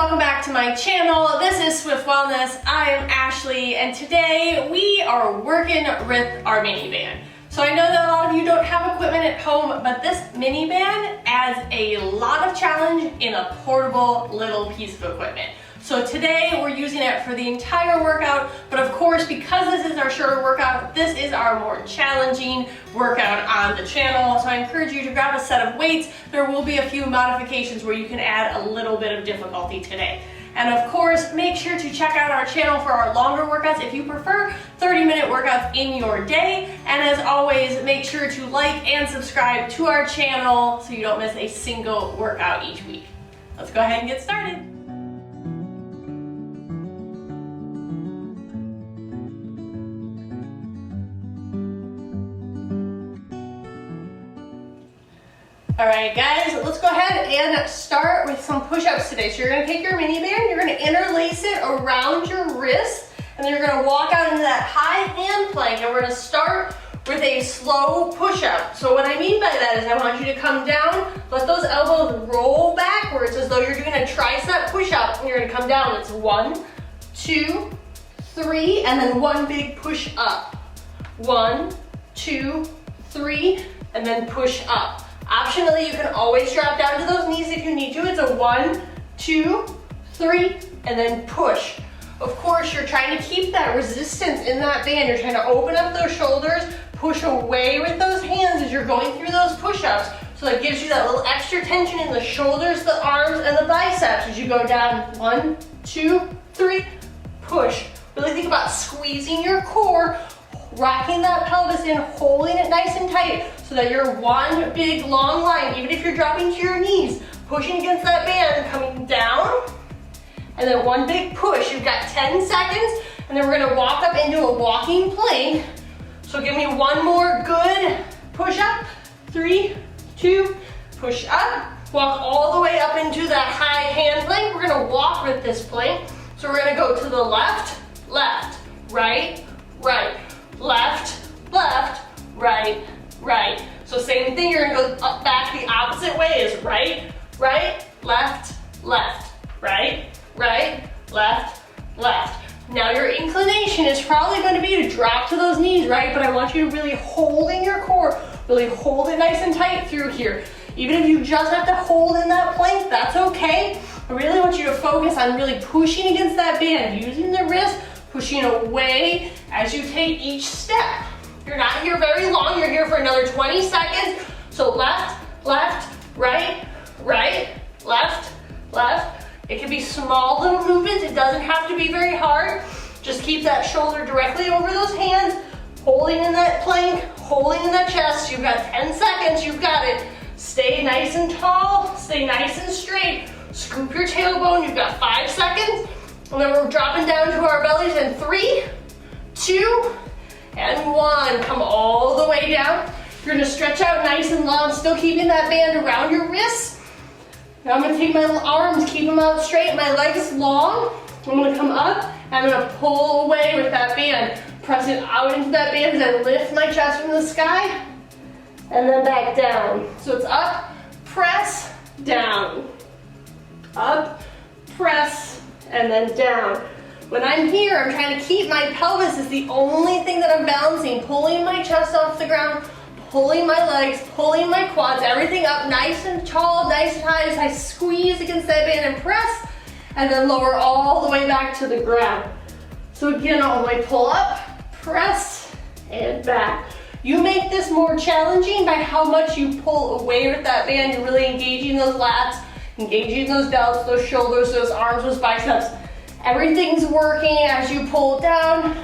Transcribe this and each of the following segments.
welcome back to my channel. This is Swift Wellness. I am Ashley, and today we are working with our minivan. So I know that a lot of you don't have equipment at home, but this minivan adds a lot of challenge in a portable little piece of equipment. So today we're using it for the entire workout, but of course, because this is our shorter workout, this is our more challenging workout on the channel. So I encourage you to grab a set of weights. There will be a few modifications where you can add a little bit of difficulty today. And of course, make sure to check out our channel for our longer workouts if you prefer 30-minute workouts in your day. And as always, make sure to like and subscribe to our channel so you don't miss a single workout each week. Let's go ahead and get started. All right, guys, let's go ahead and start with some push-ups today. So you're gonna take your minivan, you're gonna interlace it around your wrist, and then you're gonna walk out into that high hand plank, and we're gonna start with a slow push-up. So what I mean by that is I want you to come down, let those elbows roll backwards as though you're doing a tricep push-up, and you're gonna come down. It's 1, 2, 3, and then one big push up. 1, 2, 3, and then push up. Optionally, you can always drop down to those knees if you need to. It's a 1, 2, 3, and then push. Of course, you're trying to keep that resistance in that band. You're trying to open up those shoulders, push away with those hands as you're going through those push-ups. So that gives you that little extra tension in the shoulders, the arms, and the biceps as you go down. 1, 2, 3, push. Really think about squeezing your core, rocking that pelvis in, holding it nice and tight so that you're one big long line, even if you're dropping to your knees, pushing against that band, coming down, and then one big push. You've got 10 seconds, and then we're gonna walk up into a walking plank. So give me one more good push up. 3, 2, push up. Walk all the way up into that high hand plank. We're gonna walk with this plank. So we're gonna go to the left, left, right, right. Left, left, right, right. So same thing, you're gonna go up back the opposite way is right, right, left, left, right, right, left, left. Now your inclination is probably gonna be to drop to those knees, right? But I want you to really hold in your core, really hold it nice and tight through here. Even if you just have to hold in that plank, that's okay. I really want you to focus on really pushing against that band, using the wrist, pushing away as you take each step. You're not here very long, you're here for another 20 seconds. So left, left, right, right, left, left. It can be small little movements, it doesn't have to be very hard. Just keep that shoulder directly over those hands, holding in that plank, holding in that chest. You've got 10 seconds, you've got it. Stay nice and tall, stay nice and straight. Scoop your tailbone, you've got 5 seconds. And then we're dropping down to our bellies in 3, 2, and 1. Come all the way down. You're gonna stretch out nice and long, still keeping that band around your wrists. Now I'm gonna take my arms, keep them out straight, my legs long. I'm gonna come up, and I'm gonna pull away with that band. Press it out into that band as I lift my chest from the sky, and then back down. So it's up, press, down. Up, press, and then down. When I'm here, I'm trying to keep my pelvis is the only thing that I'm balancing, pulling my chest off the ground, pulling my legs, pulling my quads, everything up nice and tall, nice and high as I squeeze against that band and press, and then lower all the way back to the ground. So again, all the way pull up, press, and back. You make this more challenging by how much you pull away with that band. You're really engaging those lats, engaging those delts, those shoulders, those arms, those biceps. Everything's working as you pull down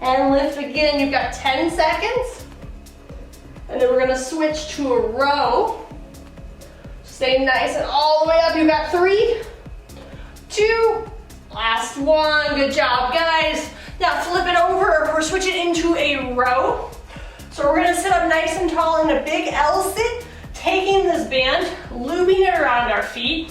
and lift again. You've got 10 seconds. And then we're gonna switch to a row. Stay nice and all the way up. You've got 3, 2, last one. Good job, guys. Now flip it over. We're switching into a row. So we're gonna sit up nice and tall in a big L sit, taking this band, looping it around our feet.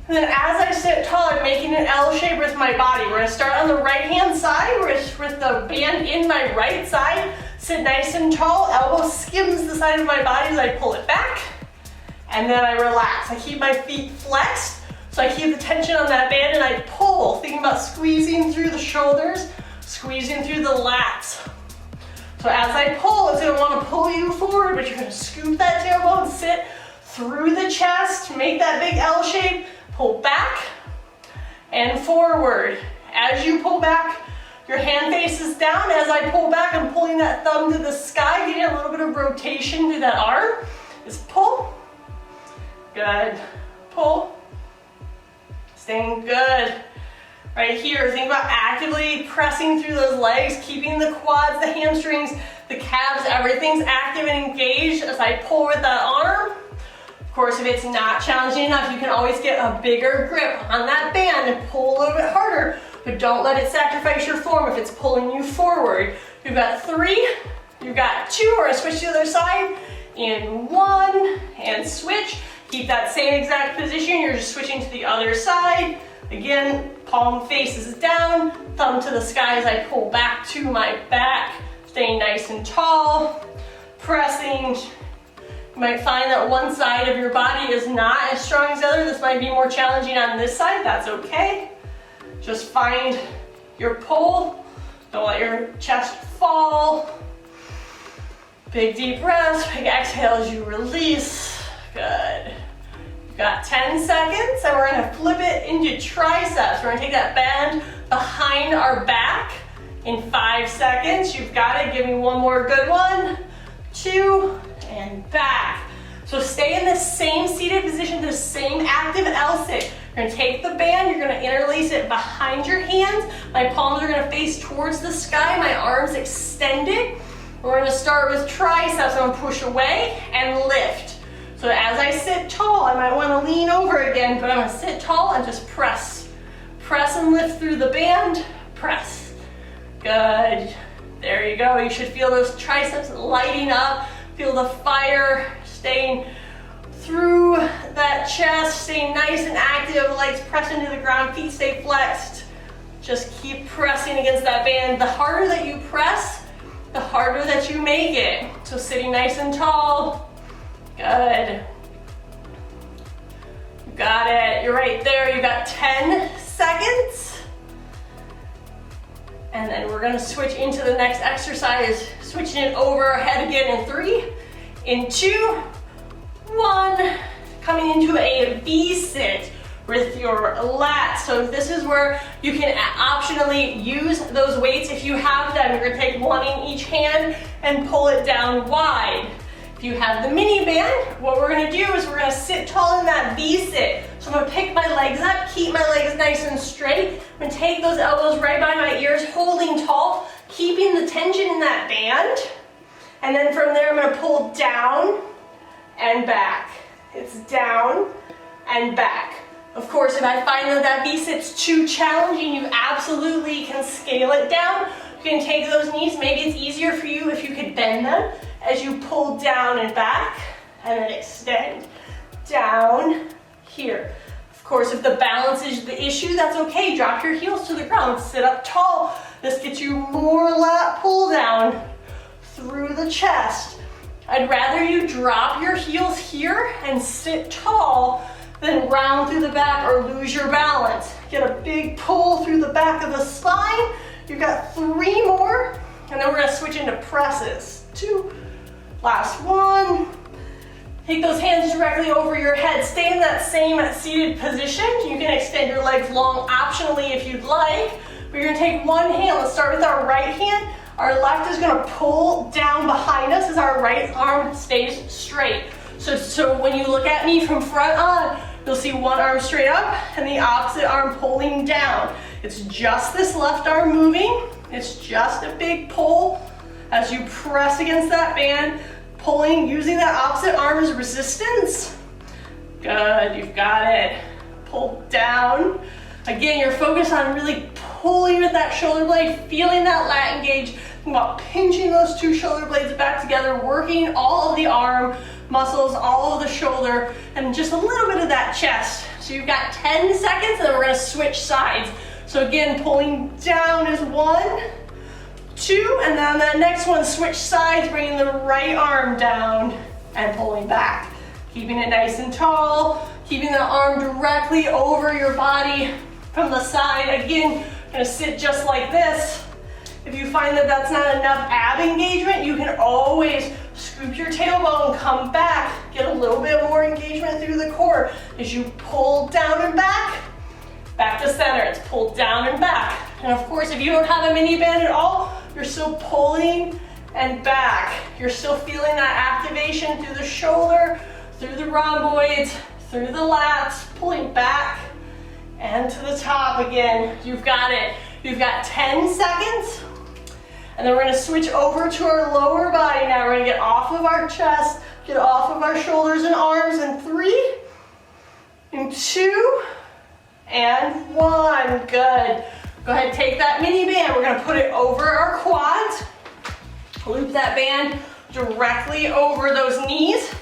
And then as I sit tall, I'm making an L shape with my body. We're gonna start on the right-hand side, with the band in my right side. Sit nice and tall, elbow skims the side of my body as I pull it back. And then I relax. I keep my feet flexed So I keep the tension on that band and I pull, thinking about squeezing through the shoulders, squeezing through the lats. So as I pull, it's gonna wanna pull you forward, but you're gonna scoop that tailbone, sit through the chest, make that big L shape, pull back and forward. As you pull back, your hand faces down. As I pull back, I'm pulling that thumb to the sky, getting a little bit of rotation through that arm. Just pull, good, pull, staying good. Right here, think about actively pressing through those legs, keeping the quads, the hamstrings, the calves, everything's active and engaged as I pull with that arm. Of course, if it's not challenging enough, you can always get a bigger grip on that band and pull a little bit harder, but don't let it sacrifice your form if it's pulling you forward. You've got 3, you've got 2, we're gonna switch to the other side, in 1, and switch. Keep that same exact position, you're just switching to the other side. Again, palm faces down, thumb to the sky as I pull back to my back, staying nice and tall, pressing. You might find that one side of your body is not as strong as the other. This might be more challenging on this side, that's okay. Just find your pull, don't let your chest fall. Big deep breaths, big exhale as you release, good. Got 10 seconds, and we're gonna flip it into triceps. We're gonna take that band behind our back in 5 seconds. You've got it, give me one more good one, 2, and back. So stay in the same seated position, the same active L-sit. You're gonna take the band, you're gonna interlace it behind your hands. My palms are gonna face towards the sky, my arms extended. We're gonna start with triceps. I'm gonna push away and lift. So as I sit tall, I might want to lean over again, but I'm going to sit tall and just press. Press and lift through the band, press. Good. There you go. You should feel those triceps lighting up. Feel the fire staying through that chest, staying nice and active, legs pressed into the ground, feet stay flexed. Just keep pressing against that band. The harder that you press, the harder that you make it. So sitting nice and tall. Good. You got it. You're right there. You got 10 seconds. And then we're gonna switch into the next exercise, switching it over our head again in 3, in 2, 1. Coming into a V-sit with your lats. So this is where you can optionally use those weights if you have them. You're gonna take one in each hand and pull it down wide. If you have the mini band, what we're gonna do is we're gonna sit tall in that V-sit. So I'm gonna pick my legs up, keep my legs nice and straight. I'm gonna take those elbows right by my ears, holding tall, keeping the tension in that band. And then from there, I'm gonna pull down and back. It's down and back. Of course, if I find that V-sit's too challenging, you absolutely can scale it down. You can take those knees, maybe it's easier for you if you could bend them as you pull down and back, and then extend down here. Of course, if the balance is the issue, that's okay. Drop your heels to the ground, sit up tall. This gets you more lat pull down through the chest. I'd rather you drop your heels here and sit tall than round through the back or lose your balance. Get a big pull through the back of the spine. You've got 3 more, and then we're gonna switch into presses. 2, last one. Take those hands directly over your head. Stay in that same seated position. You can extend your legs long optionally if you'd like, but you're gonna take one hand. Let's start with our right hand. Our left is gonna pull down behind us as our right arm stays straight. So when you look at me from front on, you'll see one arm straight up and the opposite arm pulling down. It's just this left arm moving. It's just a big pull as you press against that band, pulling, using that opposite arm as resistance. Good, you've got it. Pull down. Again, you're focused on really pulling with that shoulder blade, feeling that lat engage. Think about pinching those 2 shoulder blades back together, working all of the arm muscles, all of the shoulder, and just a little bit of that chest. So you've got 10 seconds, and then we're gonna switch sides. So again, pulling down is 1, 2, and then that next one, switch sides, bringing the right arm down and pulling back. Keeping it nice and tall, Keeping the arm directly over your body from the side. Again, gonna sit just like this. If you find that that's not enough ab engagement, you can always scoop your tailbone, come back, get a little bit more engagement through the core. As you pull down and back to center. It's pulled down and back. And of course, if you don't have a mini band at all, you're still pulling and back. You're still feeling that activation through the shoulder, through the rhomboids, through the lats, pulling back and to the top again. You've got it. You've got 10 seconds. And then we're gonna switch over to our lower body now. We're gonna get off of our chest, get off of our shoulders and arms in 3, and 2, and 1. Good. Go ahead, take that mini band. We're gonna put it over our quads. Loop that band directly over those knees.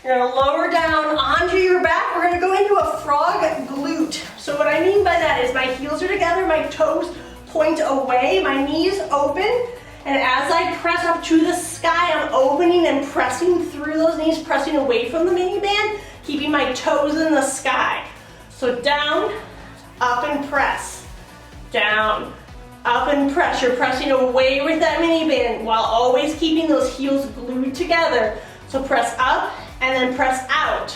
You're gonna lower down onto your back. We're gonna go into a frog glute. So what I mean by that is my heels are together, my toes point away, my knees open, and as I press up to the sky, I'm opening and pressing through those knees, pressing away from the mini band, keeping my toes in the sky. So down, up and press. Down, up and press. You're pressing away with that mini band while always keeping those heels glued together. So press up and then press out.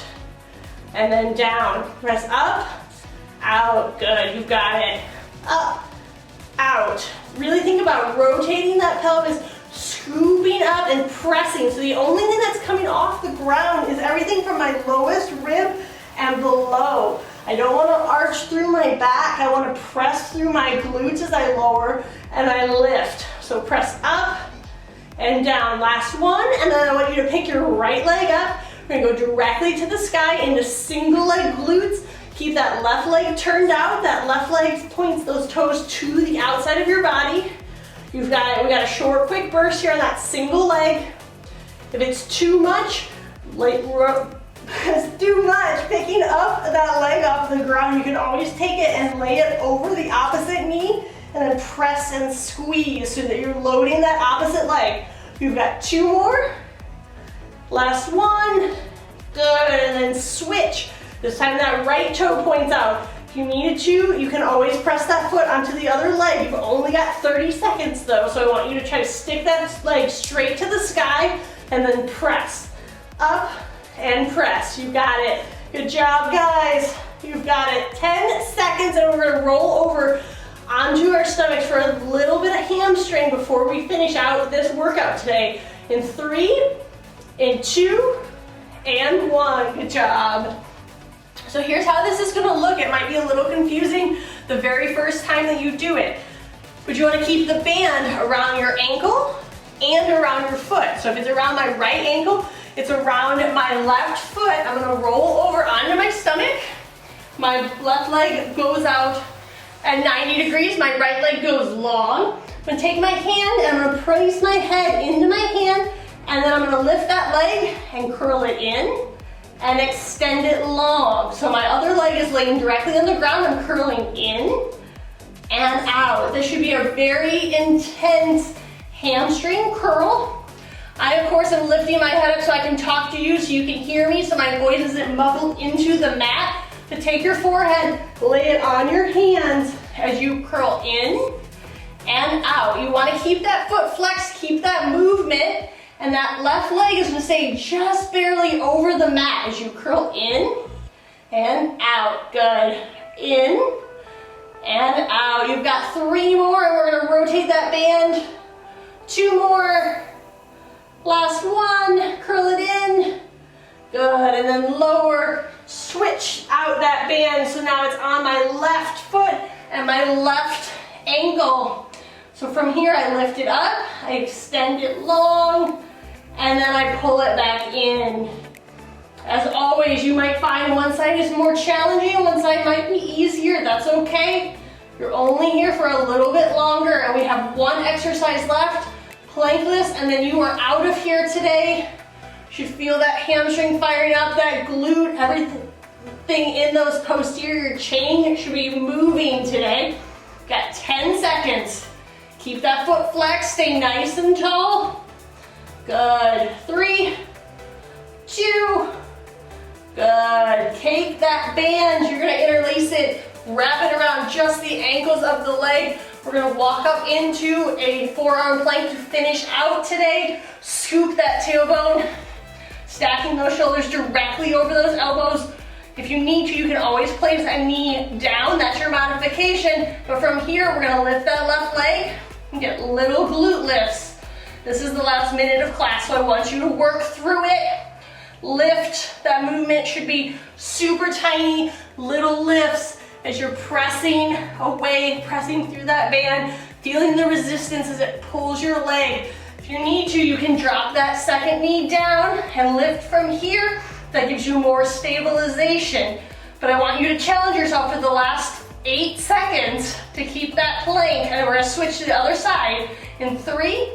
And then down. Press up, out. Good, you've got it. Up, out. Really think about rotating that pelvis, scooping up and pressing. So the only thing that's coming off the ground is everything from my lowest rib and below. I don't want to arch through my back. I want to press through my glutes as I lower and I lift. So press up and down. Last one, and then I want you to pick your right leg up. We're going to go directly to the sky into single leg glutes. Keep that left leg turned out. That left leg points those toes to the outside of your body. You've got it. We got a short, quick burst here on that single leg. If it's too much, picking up that leg off the ground, you can always take it and lay it over the opposite knee and then press and squeeze so that you're loading that opposite leg. You've got 2 more. Last one. Good, and then switch. This time that right toe points out. If you needed to, you can always press that foot onto the other leg. You've only got 30 seconds though, so I want you to try to stick that leg straight to the sky and then press. Up and press. You got it. Good job, guys. You've got it. 10 seconds and we're gonna roll over onto our stomachs for a little bit of hamstring before we finish out this workout today. In 3, in 2, and 1. Good job. So here's how this is gonna look. It might be a little confusing the very first time that you do it. But you wanna keep the band around your ankle and around your foot. So if it's around my right ankle, it's around my left foot. I'm gonna roll over onto my stomach. My left leg goes out at 90 degrees. My right leg goes long. I'm gonna take my hand and I'm gonna place my head into my hand, and then I'm gonna lift that leg and curl it in and extend it long. So my other leg is laying directly on the ground. I'm curling in and out. This should be a very intense hamstring curl. I, of course, am lifting my head up so I can talk to you so you can hear me, so my voice isn't muffled into the mat. But take your forehead, lay it on your hands as you curl in and out. You want to keep that foot flexed, keep that movement, and that left leg is going to stay just barely over the mat as you curl in and out. Good. In and out. You've got 3 more, and we're going to rotate that band. 2 more. Last one. Curl it in. Good. And then lower. Switch out that band so now it's on my left foot and my left ankle. So from here I lift it up, I extend it long, and then I pull it back in. As always, you might find one side is more challenging, one side might be easier. That's okay. You're only here for a little bit longer, and we have 1 exercise left. Plankless, and then you are out of here today. You should feel that hamstring firing up, that glute, everything in those posterior chain should be moving today. Got 10 seconds. Keep that foot flexed, stay nice and tall. Good. 3, 2, Good. Take that band, you're gonna interlace it, wrap it around just the ankles of the leg. We're gonna walk up into a forearm plank to finish out today. Scoop that tailbone, stacking those shoulders directly over those elbows. If you need to, you can always place a knee down, that's your modification. But from here, we're gonna lift that left leg and get little glute lifts. This is the last minute of class, so I want you to work through it. Lift, that movement should be super tiny, little lifts as you're pressing away, pressing through that band, feeling the resistance as it pulls your leg. If you need to, you can drop that second knee down and lift from here. That gives you more stabilization. But I want you to challenge yourself for the last 8 seconds to keep that plank. And we're gonna switch to the other side in 3,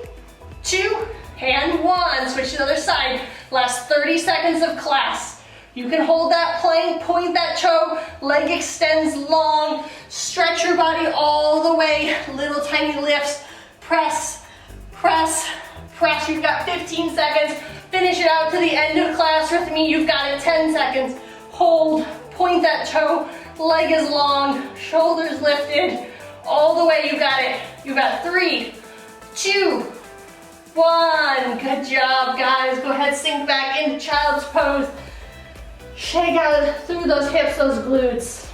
2, and 1. Switch to the other side. Last 30 seconds of class. You can hold that plank, point that toe, leg extends long, stretch your body all the way, little tiny lifts, press, press, press. You've got 15 seconds. Finish it out to the end of class with me. You've got it 10 seconds. Hold, point that toe, leg is long, shoulders lifted, all the way. You got it. You got 3, 2, 1. Good job, guys. Go ahead, sink back into child's pose. Shake out through those hips, those glutes.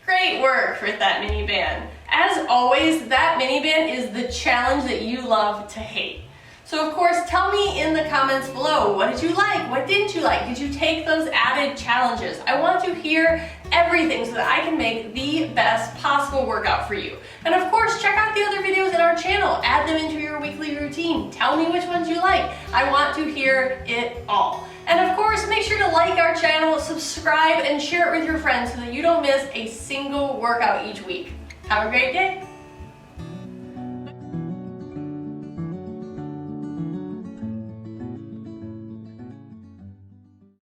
Great work with that mini band. As always, that mini band is the challenge that you love to hate. So of course, tell me in the comments below, what did you like? What didn't you like? Did you take those added challenges? I want to hear everything so that I can make the best possible workout for you. And of course, check out the other videos in our channel. Add them into your weekly routine. Tell me which ones you like. I want to hear it all. And of course, make sure to like our channel, subscribe, and share it with your friends so that you don't miss a single workout each week. Have a great day.